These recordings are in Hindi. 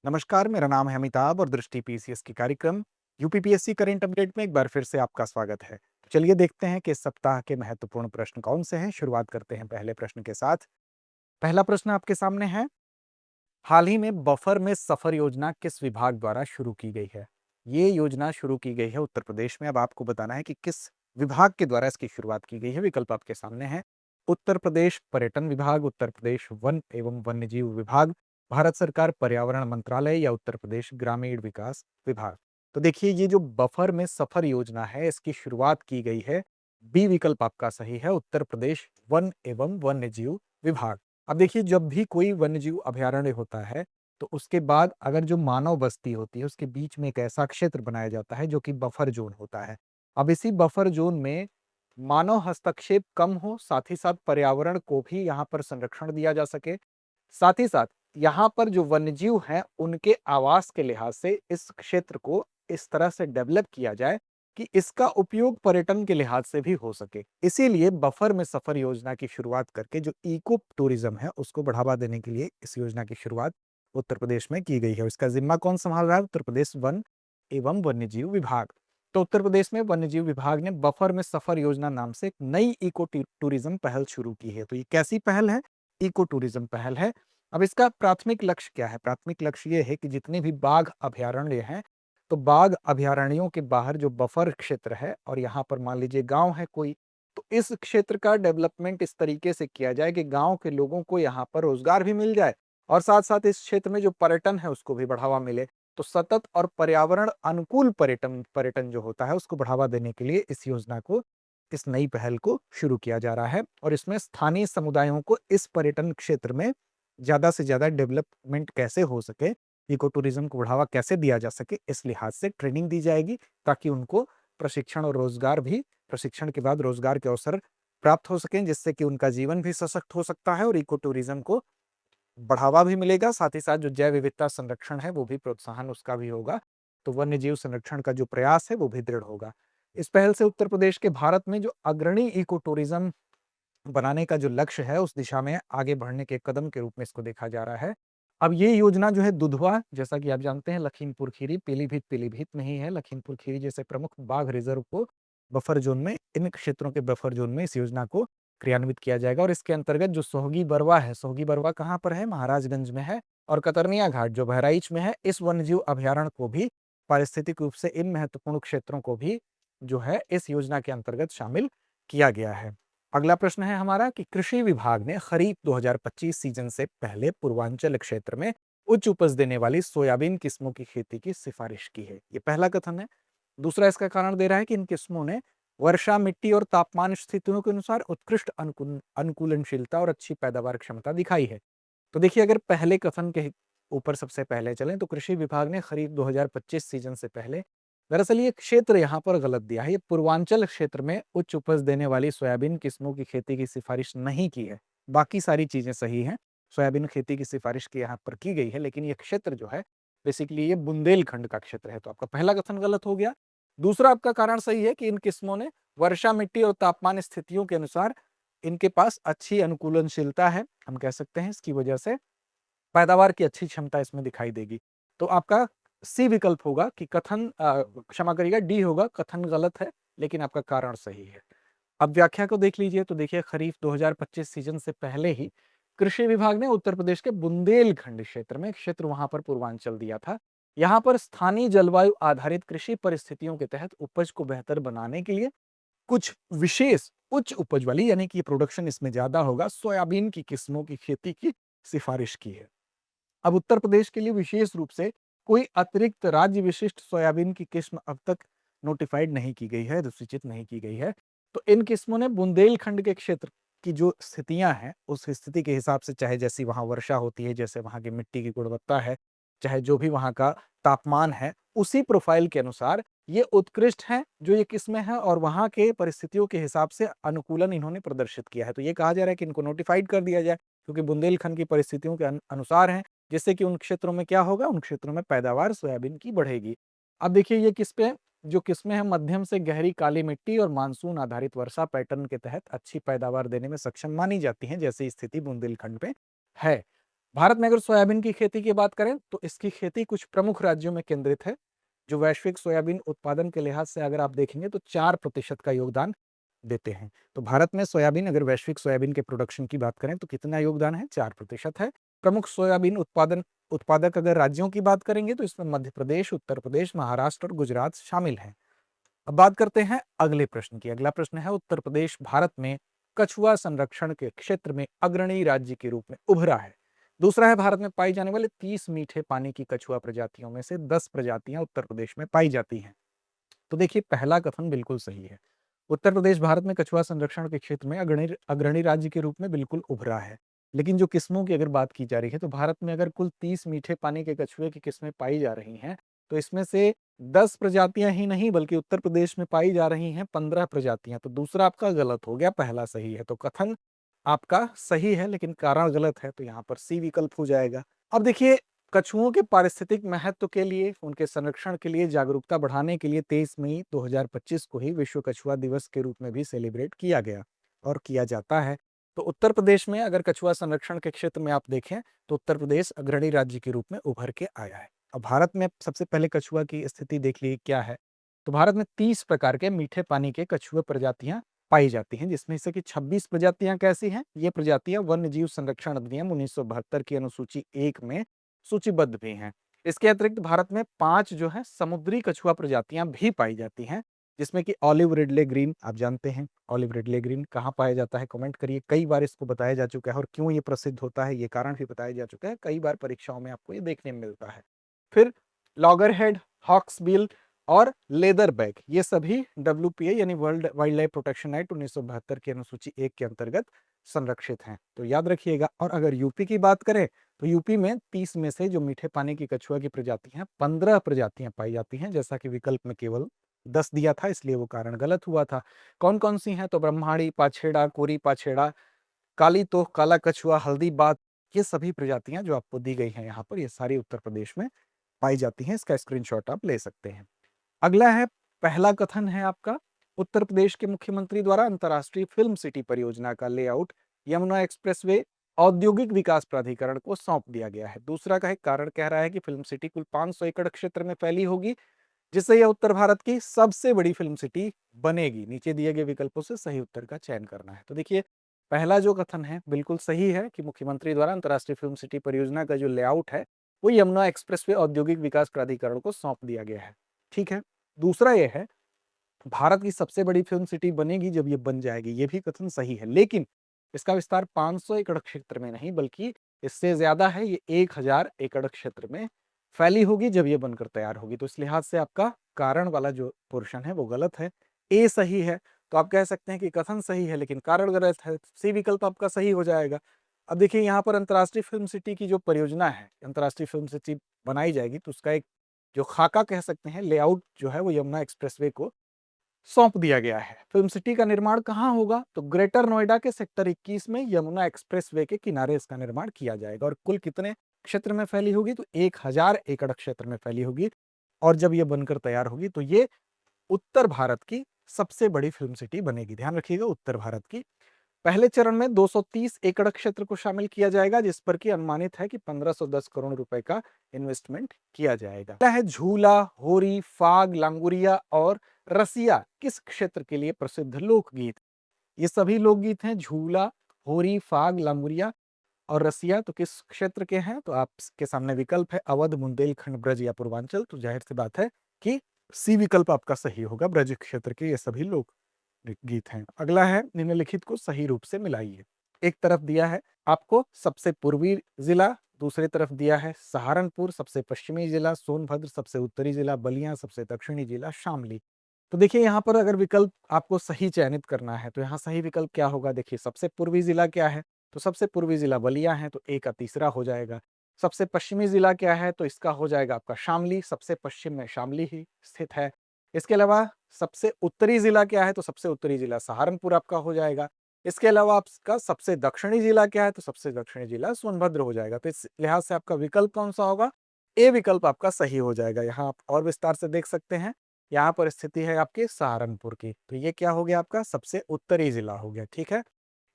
नमस्कार, मेरा नाम है अमिताभ और दृष्टि पीसीएस की कार्यक्रम यूपीपीएससी करंट अपडेट में एक बार फिर से आपका स्वागत है। चलिए देखते हैं कि इस सप्ताह के महत्वपूर्ण प्रश्न कौन से हैं। शुरुआत करते हैं पहले प्रश्न के साथ। पहला प्रश्न आपके सामने है, हाल ही में बफर में सफर योजना किस विभाग द्वारा शुरू की गई है? ये योजना शुरू की गई है उत्तर प्रदेश में। अब आपको बताना है कि किस विभाग के द्वारा इसकी शुरुआत की गई है। विकल्प आपके सामने है, उत्तर प्रदेश पर्यटन विभाग, उत्तर प्रदेश वन एवं वन्यजीव विभाग, भारत सरकार पर्यावरण मंत्रालय या उत्तर प्रदेश ग्रामीण विकास विभाग। तो देखिए, ये जो बफर में सफर योजना है इसकी शुरुआत की गई है, बी विकल्प आपका सही है, उत्तर प्रदेश वन एवं वन्यजीव विभाग। अब देखिए, जब भी कोई वन्यजीव अभयारण्य होता है तो उसके बाद अगर जो मानव बस्ती होती है उसके बीच में एक ऐसा क्षेत्र बनाया जाता है जो कि बफर जोन होता है। अब इसी बफर जोन में मानव हस्तक्षेप कम हो, साथ ही साथ पर्यावरण को भी यहाँ पर संरक्षण दिया जा सके। साथ ही साथ यहाँ पर जो वन्यजीव हैं उनके आवास के लिहाज से इस क्षेत्र को इस तरह से डेवलप किया जाए कि इसका उपयोग पर्यटन के लिहाज से भी हो सके। इसीलिए बफर में सफर योजना की शुरुआत करके जो इको टूरिज्म है उसको बढ़ावा देने के लिए इस योजना की शुरुआत उत्तर प्रदेश में की गई है। इसका जिम्मा कौन संभाल रहा है? उत्तर प्रदेश वन एवं वन्यजीव विभाग। तो उत्तर प्रदेश में वन्यजीव विभाग ने बफर में सफर योजना नाम से एक नई इको टूरिज्म पहल शुरू की है। तो ये कैसी पहल है? इको टूरिज्म पहल है। अब इसका प्राथमिक लक्ष्य क्या है? प्राथमिक लक्ष्य ये है कि जितने भी बाघ अभयारण्य हैं, तो बाघ अभयारण्यों के बाहर जो बफर क्षेत्र है और यहाँ पर मान लीजिए गांव है कोई, तो इस क्षेत्र का डेवलपमेंट इस तरीके से किया जाए कि गांव के लोगों को यहाँ पर रोजगार भी मिल जाए और साथ साथ इस क्षेत्र में जो पर्यटन है उसको भी बढ़ावा मिले। तो सतत और पर्यावरण अनुकूल पर्यटन पर्यटन जो होता है उसको बढ़ावा देने के लिए इस योजना को, इस नई पहल को शुरू किया जा रहा है और इसमें स्थानीय समुदायों को इस पर्यटन क्षेत्र में ज्यादा से ज्यादा डेवलपमेंट कैसे हो सके, इको टूरिज्म को बढ़ावा कैसे दिया जा सके, इस लिहाज से ट्रेनिंग दी जाएगी ताकि उनको प्रशिक्षण और रोजगार भी, प्रशिक्षण के बाद रोजगार के अवसर प्राप्त हो सकें, जिससे कि उनका जीवन भी सशक्त हो सकता है और इको टूरिज्म को बढ़ावा भी मिलेगा। साथ ही साथ जो जैव विविधता संरक्षण है वो भी प्रोत्साहन उसका भी होगा। तो वन्य जीव संरक्षण का जो प्रयास है वो भी दृढ़ होगा। इस पहल से उत्तर प्रदेश के भारत में जो अग्रणी इको टूरिज्म बनाने का जो लक्ष्य है उस दिशा में आगे बढ़ने के कदम के रूप में इसको देखा जा रहा है। अब ये योजना जो है दुधवा, जैसा कि आप जानते हैं लखीमपुर खीरी, पीलीभीत पीलीभीत में ही है। लखीमपुर खीरी जैसे प्रमुख बाघ रिजर्व को बफर जोन में, इन क्षेत्रों के बफर जोन में इस योजना को क्रियान्वित किया जाएगा और इसके अंतर्गत जो सोहगी बरवा है, सोहगी बरवा कहाँ पर है? महाराजगंज में है। और कतरनिया घाट जो बहराइच में है, इस वन्यजीव अभयारण्य को भी पारिस्थितिक रूप से इन महत्वपूर्ण क्षेत्रों को भी जो है इस योजना के अंतर्गत शामिल किया गया है। अगला प्रश्न है हमारा कि कृषि विभाग ने खरीफ 2025 सीजन से पहले पूर्वांचल क्षेत्र में उच्च उपज देने वाली सोयाबीन किस्मों की खेती की सिफारिश की है। ये पहला कथन है। दूसरा इसका कारण दे रहा है कि इन किस्मों ने वर्षा, मिट्टी और तापमान स्थितियों के अनुसार उत्कृष्ट अनुकूलनशीलता और अच्छी पैदावार क्षमता दिखाई है। तो देखिए, अगर पहले कथन के ऊपर सबसे पहले चलें तो कृषि विभाग ने खरीफ 2025 सीजन से पहले, दरअसल ये क्षेत्र यहाँ पर गलत दिया है। ये पूर्वांचल क्षेत्र में उच्च उपज देने वाली सोयाबीन किस्मों की खेती की सिफारिश नहीं की है। बाकी सारी चीजें सही हैं। सोयाबीन खेती की सिफारिश की यहाँ पर की गई है, लेकिन ये क्षेत्र जो है बेसिकली ये बुंदेलखंड का क्षेत्र है। तो आपका पहला कथन गलत हो गया। दूसरा आपका कारण सही है कि इन किस्मों ने वर्षा, मिट्टी और तापमान स्थितियों के अनुसार इनके पास अच्छी अनुकूलनशीलता है, हम कह सकते हैं। इसकी वजह से पैदावार की अच्छी क्षमता इसमें दिखाई देगी। तो आपका सी विकल्प होगा कि कथन, क्षमा करिएगा, डी होगा, कथन गलत है लेकिन आपका कारण सही है। अब व्याख्या को देख लीजिए तो देखिए, खरीफ 2025 सीजन से पहले ही कृषि विभाग ने उत्तर प्रदेश के बुंदेलखंड क्षेत्र में, क्षेत्र वहां पर पूर्वांचल दिया था, यहाँ पर स्थानीय जलवायु आधारित कृषि परिस्थितियों के तहत उपज को बेहतर बनाने के लिए कुछ विशेष उच्च उपज वाली, यानी कि प्रोडक्शन इसमें ज्यादा होगा, सोयाबीन की किस्मों की खेती की सिफारिश की है। अब उत्तर प्रदेश के लिए विशेष रूप से कोई अतिरिक्त राज्य विशिष्ट सोयाबीन की किस्म अब तक नोटिफाइड नहीं की गई है, सूचित नहीं की गई है। तो इन किस्मों ने बुंदेलखंड के क्षेत्र की जो स्थितियां हैं उस स्थिति के हिसाब से, चाहे जैसी वहां वर्षा होती है, जैसे वहां की मिट्टी की गुणवत्ता है, चाहे जो भी वहां का तापमान है, उसी प्रोफाइल के अनुसार ये उत्कृष्ट हैं जो ये किस्में हैं और वहां के परिस्थितियों के हिसाब से अनुकूलन इन्होंने प्रदर्शित किया है। तो ये कहा जा रहा है कि इनको नोटिफाइड कर दिया जाए क्योंकि बुंदेलखंड की परिस्थितियों के अनुसार है, जिससे कि उन क्षेत्रों में क्या होगा, उन क्षेत्रों में पैदावार सोयाबीन की बढ़ेगी। अब देखिए, ये किस्में, जो किस्में हैं मध्यम से गहरी काली मिट्टी और मानसून आधारित वर्षा पैटर्न के तहत अच्छी पैदावार देने में सक्षम मानी जाती हैं, जैसी स्थिति बुंदेलखंड पे है। भारत में अगर सोयाबीन की खेती की बात करें तो इसकी खेती कुछ प्रमुख राज्यों में केंद्रित है, जो वैश्विक सोयाबीन उत्पादन के लिहाज से अगर आप देखेंगे तो 4% का योगदान देते हैं। तो भारत में सोयाबीन, अगर वैश्विक सोयाबीन के प्रोडक्शन की बात करें तो कितना योगदान है? 4% है। प्रमुख सोयाबीन उत्पादक अगर राज्यों की बात करेंगे तो इसमें मध्य प्रदेश, उत्तर प्रदेश, महाराष्ट्र और गुजरात शामिल हैं। अब बात करते हैं अगले प्रश्न की। अगला प्रश्न है, उत्तर प्रदेश भारत में कछुआ संरक्षण के क्षेत्र में अग्रणी राज्य के रूप में उभरा है। दूसरा है, भारत में पाई जाने वाले 30 मीठे पानी की कछुआ प्रजातियों में से 10 प्रजातियां उत्तर प्रदेश में पाई जाती हैं। तो देखिए, पहला कथन बिल्कुल सही है। उत्तर प्रदेश भारत में कछुआ संरक्षण के क्षेत्र में अग्रणी राज्य के रूप में बिल्कुल उभरा है। लेकिन जो किस्मों की अगर बात की जा रही है तो भारत में अगर कुल 30 मीठे पानी के कछुए की किस्में पाई जा रही हैं, तो इसमें से 10 प्रजातियां ही नहीं बल्कि उत्तर प्रदेश में पाई जा रही हैं 15 प्रजातियां। तो दूसरा आपका गलत हो गया, पहला सही है। तो कथन आपका सही है लेकिन कारण गलत है, तो यहाँ पर सी विकल्प हो जाएगा। अब देखिए, कछुओं के पारिस्थितिक महत्व के लिए, उनके संरक्षण के लिए जागरूकता बढ़ाने के लिए 23 मई 2025 को ही विश्व कछुआ दिवस के रूप में भी सेलिब्रेट किया गया और किया जाता है। तो उत्तर प्रदेश में अगर कछुआ संरक्षण के क्षेत्र में आप देखें तो उत्तर प्रदेश अग्रणी राज्य के रूप में उभर के आया है। अब भारत में सबसे पहले कछुआ की स्थिति देख ली क्या है। तो भारत में 30 प्रकार के मीठे पानी के कछुए प्रजातियां पाई जाती हैं, जिसमें से कि 26 प्रजातियां कैसी हैं? ये प्रजातियां वन्य जीव संरक्षण अधिनियम 1972 की अनुसूची 1 में सूचीबद्ध भी हैं। इसके अतिरिक्त भारत में 5 जो है समुद्री कछुआ प्रजातियां भी पाई जाती हैं, जिसमें कि ऑलिव रिडले ग्रीन, आप जानते हैं ऑलिव रिडले ग्रीन कहाँ पाया जाता है? कमेंट करिए। कई बार इसको बताया जा चुका है और क्यों ये प्रसिद्ध होता है ये कारण भी बताया जा चुका है। कई बार परीक्षाओं में आपको ये देखने में मिलता है। फिर लॉगरहेड, हॉक्सबिल और लेदर बैक, ये सभी WPA यानी world wild life protection act 1972 की अनुसूची 1 के अंतर्गत संरक्षित हैं। तो याद रखिएगा। और अगर यूपी की बात करें तो यूपी में 30 में से जो मीठे पानी की कछुआ की प्रजाति हैं 15 प्रजातियां पाई जाती हैं, जैसा कि विकल्प में केवल 10 दिया था, इसलिए वो कारण गलत हुआ था। कौन कौन सी हैं? तो ब्रह्माणी, पाछेड़ा, कोरी पाछेड़ा, काली तोह, काला कछुआ, हल्दी बात, ये सभी प्रजातियां जो आपको दी गई हैं यहाँ पर, ये सारी उत्तर प्रदेश में पाई जाती हैं। इसका स्क्रीनशॉट आप ले सकते हैं। अगला है, पहला कथन है आपका, उत्तर प्रदेश के मुख्यमंत्री द्वारा अंतर्राष्ट्रीय फिल्म सिटी परियोजना का लेआउट यमुना एक्सप्रेसवे औद्योगिक विकास प्राधिकरण को सौंप दिया गया है। दूसरा का है, कारण कह रहा है कि फिल्म सिटी कुल 500 एकड़ क्षेत्र में फैली होगी, जिससे यह उत्तर भारत की सबसे बड़ी फिल्म सिटी बनेगी। नीचे दिए गए विकल्पों से सही उत्तर का चयन करना है। तो देखिए, पहला जो कथन है बिल्कुल सही है कि मुख्यमंत्री द्वारा अंतर्राष्ट्रीय फिल्म सिटी परियोजना का जो लेआउट है वो यमुना एक्सप्रेसवे औद्योगिक विकास प्राधिकरण को सौंप दिया गया है। ठीक है। दूसरा ये है, भारत की सबसे बड़ी फिल्म सिटी बनेगी जब ये बन जाएगी, ये भी कथन सही है, लेकिन इसका विस्तार 500 एकड़ क्षेत्र में नहीं बल्कि इससे ज्यादा है, ये 1000 एकड़ क्षेत्र में फैली होगी जब ये बनकर तैयार होगी। तो इस लिहाज से आपका कारण वाला जो पोर्शन है वो गलत है, ए सही है। तो आप कह सकते हैं कि कथन सही है लेकिन कारण गलत है, सी विकल्प आपका सही हो जाएगा। अब देखिए, यहाँ पर अंतर्राष्ट्रीय फिल्म सिटी की जो परियोजना है, अंतर्राष्ट्रीय फिल्म सिटी बनाई जाएगी, तो उसका एक जो खाका कह सकते हैं, लेआउट जो है वो यमुना एक्सप्रेसवे को सौंप दिया गया है। फिल्म सिटी का निर्माण कहाँ होगा? तो ग्रेटर नोएडा के सेक्टर 21 में यमुना एक्सप्रेसवे के किनारे इसका निर्माण किया जाएगा। और कुल कितने क्षेत्र में फैली होगी? तो 1000 एकड़ क्षेत्र में फैली होगी। और जब ये बनकर तैयार होगी तो ये उत्तर भारत की सबसे बड़ी फिल्म सिटी बनेगी। ध्यान रखिएगा, उत्तर भारत की। पहले चरण में 230 एकड़ क्षेत्र को शामिल किया जाएगा, जिस पर कि अनुमानित है कि 1510 करोड़ रुपए का इन्वेस्टमेंट किया जाएगा। अगला है, झूला, होरी, फाग, लांगुरिया और रसिया किस क्षेत्र के लिए प्रसिद्ध लोकगीत? ये सभी लोकगीत हैं। झूला, होरी, फाग, लांगुरिया और रसिया तो किस क्षेत्र के हैं? तो आपके सामने विकल्प है, अवध, बुंदेलखंड, ब्रज या पूर्वांचल। तो जाहिर सी बात है कि सी विकल्प आपका सही होगा, ब्रज क्षेत्र के ये सभी लोग गीत हैं। अगला है, निम्नलिखित को सही रूप से मिलाइए। एक तरफ दिया है आपको सबसे पूर्वी जिला, दूसरी तरफ दिया है सहारनपुर, सबसे पश्चिमी जिला सोनभद्र, सबसे उत्तरी जिला बलिया, सबसे दक्षिणी जिला शामली। तो देखिए, यहाँ पर अगर विकल्प आपको सही चयनित करना है तो यहाँ सही विकल्प क्या होगा? देखिए, सबसे पूर्वी जिला क्या है? तो सबसे पूर्वी जिला बलिया है, तो ए का तीसरा हो जाएगा। सबसे पश्चिमी जिला क्या है? तो इसका हो जाएगा आपका शामली, सबसे पश्चिम में शामली ही स्थित है। इसके अलावा सबसे उत्तरी जिला क्या है? तो सबसे उत्तरी जिला सहारनपुर आपका हो जाएगा। इसके अलावा आपका सबसे दक्षिणी जिला क्या है? तो सबसे दक्षिणी जिला सोनभद्र हो जाएगा। तो इस लिहाज से आपका विकल्प कौन सा होगा? ए विकल्प आपका सही हो जाएगा। यहाँ आप और विस्तार से देख सकते हैं, यहाँ पर स्थिति है आपकी सहारनपुर की, तो ये क्या हो गया? आपका सबसे उत्तरी जिला हो गया। ठीक है।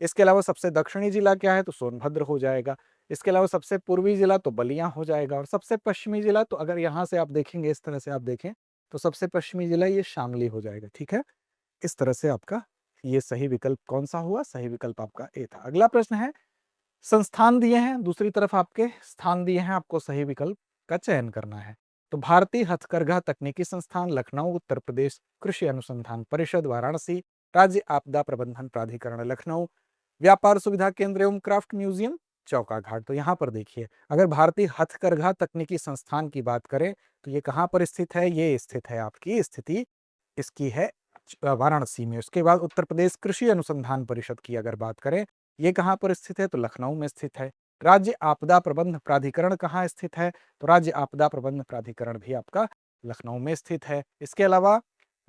इसके अलावा सबसे दक्षिणी जिला क्या है? तो सोनभद्र हो जाएगा। इसके अलावा सबसे पूर्वी जिला तो बलिया हो जाएगा और सबसे पश्चिमी जिला तो अगर यहाँ से आप देखेंगे, इस तरह से आप देखें तो सबसे पश्चिमी जिला ये शामली हो जाएगा। ठीक है, इस तरह से आपका ये सही विकल्प कौन सा हुआ? सही विकल्प आपका ए था। अगला प्रश्न है, संस्थान दिए हैं, दूसरी तरफ आपके स्थान दिए हैं, आपको सही विकल्प का चयन करना है। तो भारतीय हथकरघा तकनीकी संस्थान लखनऊ, उत्तर प्रदेश कृषि अनुसंधान परिषद वाराणसी, राज्य आपदा प्रबंधन प्राधिकरण लखनऊ, व्यापार सुविधा केंद्र एवं क्राफ्ट म्यूजियम चौकाघाट। तो यहाँ पर देखिए, अगर भारतीय हथकरघा तकनीकी संस्थान की बात करें तो ये कहाँ पर स्थित है? ये स्थित है, आपकी स्थिति इसकी है वाराणसी में। उसके बाद उत्तर प्रदेश कृषि अनुसंधान परिषद की अगर बात करें, ये कहाँ पर स्थित है? तो लखनऊ में स्थित है। राज्य आपदा प्रबंध प्राधिकरण कहाँ स्थित है? तो राज्य आपदा प्रबंध प्राधिकरण भी आपका लखनऊ में स्थित है। इसके अलावा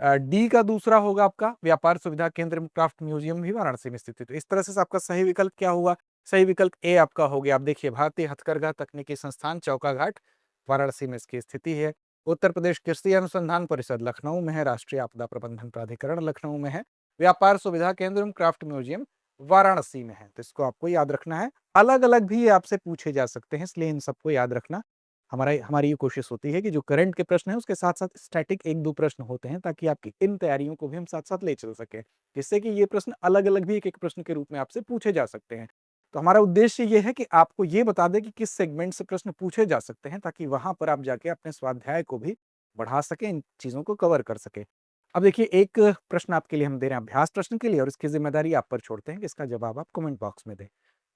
डी का दूसरा होगा आपका व्यापार सुविधा केंद्र क्राफ्ट म्यूजियम भी वाराणसी में स्थित है। तो इस तरह से आपका सही विकल्प क्या हुआ? सही विकल्प ए आपका हो गया। आप देखिए, भारतीय हथकरघा तकनीकी संस्थान चौकाघाट वाराणसी में इसकी स्थिति है। उत्तर प्रदेश कृषि अनुसंधान परिषद लखनऊ में है, राष्ट्रीय आपदा प्रबंधन प्राधिकरण लखनऊ में है, व्यापार सुविधा केंद्र एवं क्राफ्ट म्यूजियम वाराणसी में है। तो इसको आपको याद रखना है। अलग अलग भी ये आपसे पूछे जा सकते हैं, इसलिए इन सबको याद रखना हमारी ये कोशिश होती है कि जो करंट के प्रश्न है उसके साथ साथ स्टैटिक एक दो प्रश्न होते हैं, ताकि आपकी इन तैयारियों को भी हम साथ साथ ले चल सके, जिससे कि ये प्रश्न अलग अलग भी एक एक प्रश्न के रूप में आपसे पूछे जा सकते हैं। तो हमारा उद्देश्य ये है कि आपको ये बता दें कि किस सेगमेंट से प्रश्न पूछे जा सकते हैं, ताकि वहां पर आप जाके अपने स्वाध्याय को भी बढ़ा सके, इन चीजों को कवर कर सके। अब देखिए, एक प्रश्न आपके लिए हम दे रहे हैं अभ्यास प्रश्न के लिए, और इसकी जिम्मेदारी आप पर छोड़ते हैं कि इसका जवाब आप कमेंट बॉक्स में दें।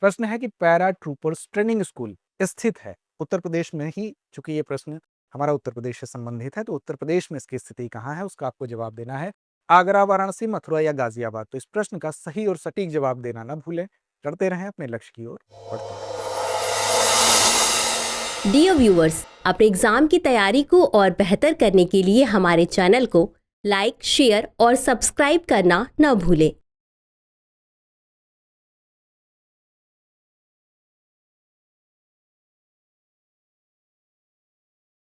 प्रश्न है कि पैरा ट्रूपर्स ट्रेनिंग स्कूल स्थित है उत्तर प्रदेश में ही। चूंकि ये प्रश्न हमारा उत्तर प्रदेश से संबंधित है, तो उत्तर प्रदेश में इसकी स्थिति कहाँ है उसका आपको जवाब देना है। आगरा, वाराणसी, मथुरा या गाजियाबाद। तो इस प्रश्न का सही और सटीक जवाब देना ना भूलें। करते रहें, अपने लक्ष्य की ओर बढ़ते रहें। डियर व्यूअर्स, अपने एग्जाम की तैयारी को और बेहतर करने के लिए हमारे चैनल को लाइक, शेयर और सब्सक्राइब करना न भूलें।